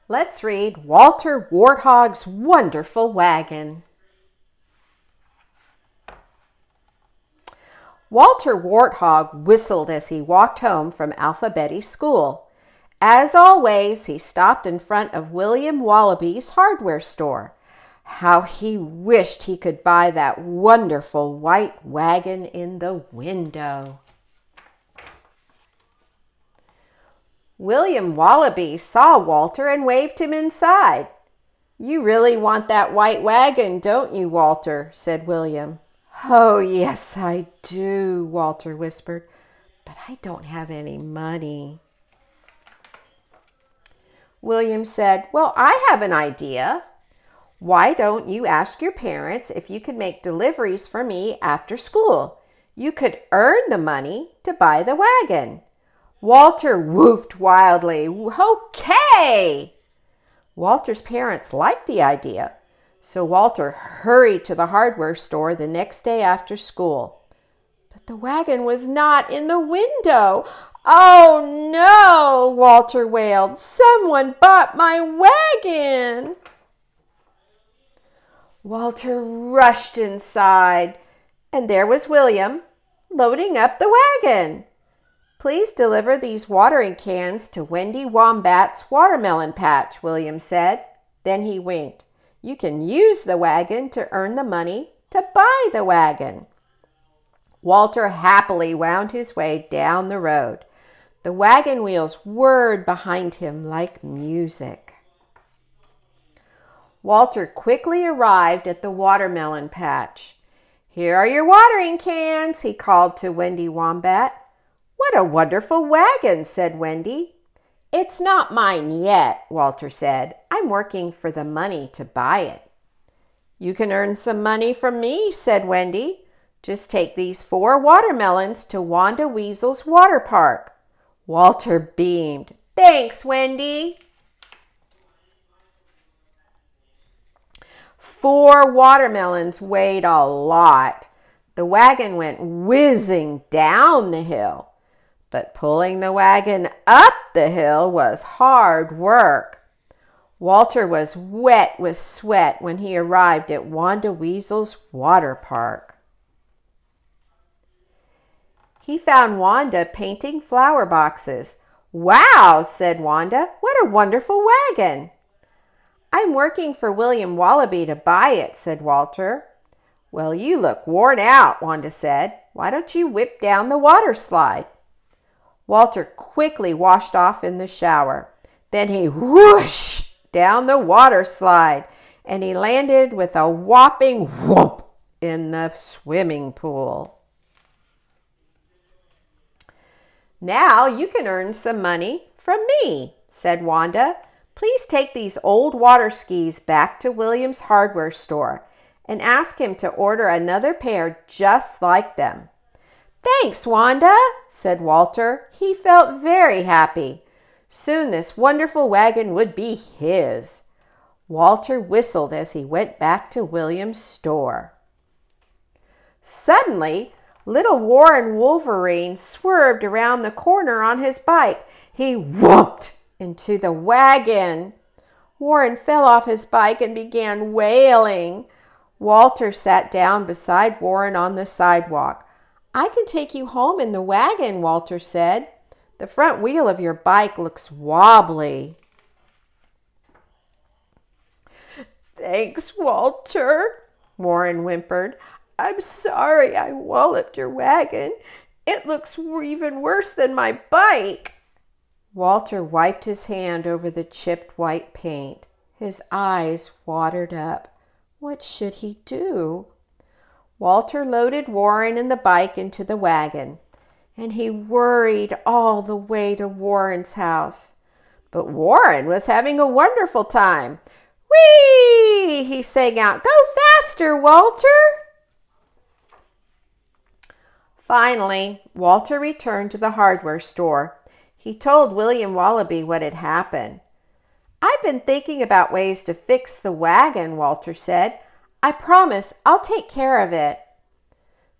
Let's read Walter Warthog's Wonderful Wagon. Walter Warthog whistled as he walked home from Alphabetti's school. As always, he stopped in front of William Wallaby's hardware store. How he wished he could buy that wonderful white wagon in the window. William Wallaby saw Walter and waved him inside. "You really want that white wagon, don't you, Walter?" said William. "Oh, yes, I do," Walter whispered, "but I don't have any money." William said, "Well, I have an idea. Why don't you ask your parents if you could make deliveries for me after school? You could earn the money to buy the wagon." Walter whooped wildly, "Okay!" Walter's parents liked the idea, so Walter hurried to the hardware store the next day after school. But the wagon was not in the window. "Oh no!" Walter wailed. "Someone bought my wagon!" Walter rushed inside, and there was William loading up the wagon. "Please deliver these watering cans to Wendy Wombat's watermelon patch," William said. Then he winked. "You can use the wagon to earn the money to buy the wagon." Walter happily wound his way down the road. The wagon wheels whirred behind him like music. Walter quickly arrived at the watermelon patch. "Here are your watering cans," he called to Wendy Wombat. "What a wonderful wagon," said Wendy. "It's not mine yet," Walter said. "I'm working for the money to buy it." "You can earn some money from me," said Wendy. "Just take these 4 watermelons to Wanda Weasel's water park." Walter beamed. "Thanks, Wendy." 4 watermelons weighed a lot. The wagon went whizzing down the hill. But pulling the wagon up the hill was hard work. Walter was wet with sweat when he arrived at Wanda Weasel's water park. He found Wanda painting flower boxes. "Wow," said Wanda, "what a wonderful wagon." "I'm working for William Wallaby to buy it," said Walter. "Well, you look worn out," Wanda said. "Why don't you whip down the water slide?" Walter quickly washed off in the shower. Then he whooshed down the water slide, and he landed with a whopping whoomp in the swimming pool. "Now you can earn some money from me," said Wanda. "Please take these old water skis back to William's hardware store and ask him to order another pair just like them." "Thanks, Wanda," said Walter. He felt very happy. Soon this wonderful wagon would be his. Walter whistled as he went back to William's store. Suddenly, little Warren Wolverine swerved around the corner on his bike. He whooped into the wagon. Warren fell off his bike and began wailing. Walter sat down beside Warren on the sidewalk. "I can take you home in the wagon," Walter said. "The front wheel of your bike looks wobbly." "Thanks, Walter," Warren whimpered. "I'm sorry I walloped your wagon. It looks even worse than my bike." Walter wiped his hand over the chipped white paint. His eyes watered up. What should he do? Walter loaded Warren and the bike into the wagon, and he worried all the way to Warren's house. But Warren was having a wonderful time. "Whee!" he sang out. "Go faster, Walter!" Finally, Walter returned to the hardware store. He told William Wallaby what had happened. "I've been thinking about ways to fix the wagon," Walter said. "I promise I'll take care of it."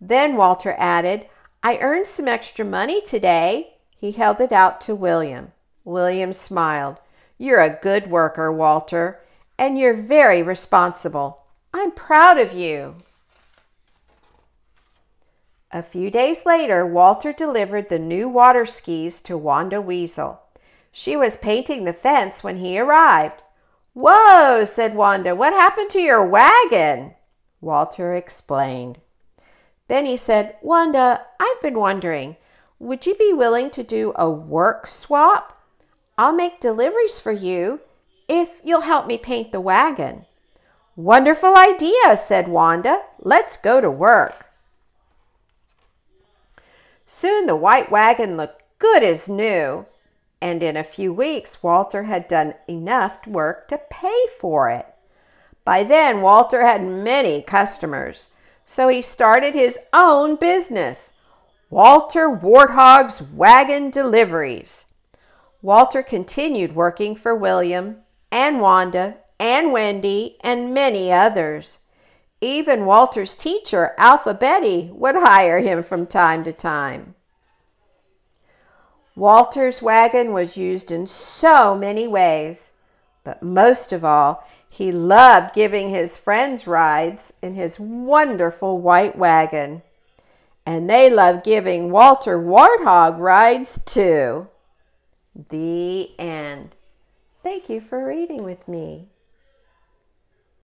Then Walter added, "I earned some extra money today." He held it out to William. William smiled. You're a good worker, Walter, and you're very responsible. I'm proud of you. A few days later, Walter delivered the new water skis to Wanda Weasel. She was painting the fence when he arrived. "Whoa," said Wanda, "what happened to your wagon?" Walter explained. Then he said, "Wanda, I've been wondering, would you be willing to do a work swap? I'll make deliveries for you if you'll help me paint the wagon." "Wonderful idea," said Wanda. "Let's go to work." Soon the white wagon looked good as new, and in a few weeks Walter had done enough work to pay for it. By then Walter had many customers, so he started his own business, Walter Warthog's Wagon Deliveries. Walter continued working for William and Wanda and Wendy and many others. Even Walter's teacher, Alpha Betty, would hire him from time to time. Walter's wagon was used in so many ways, but most of all, he loved giving his friends rides in his wonderful white wagon. And they loved giving Walter Warthog rides too. The end. Thank you for reading with me.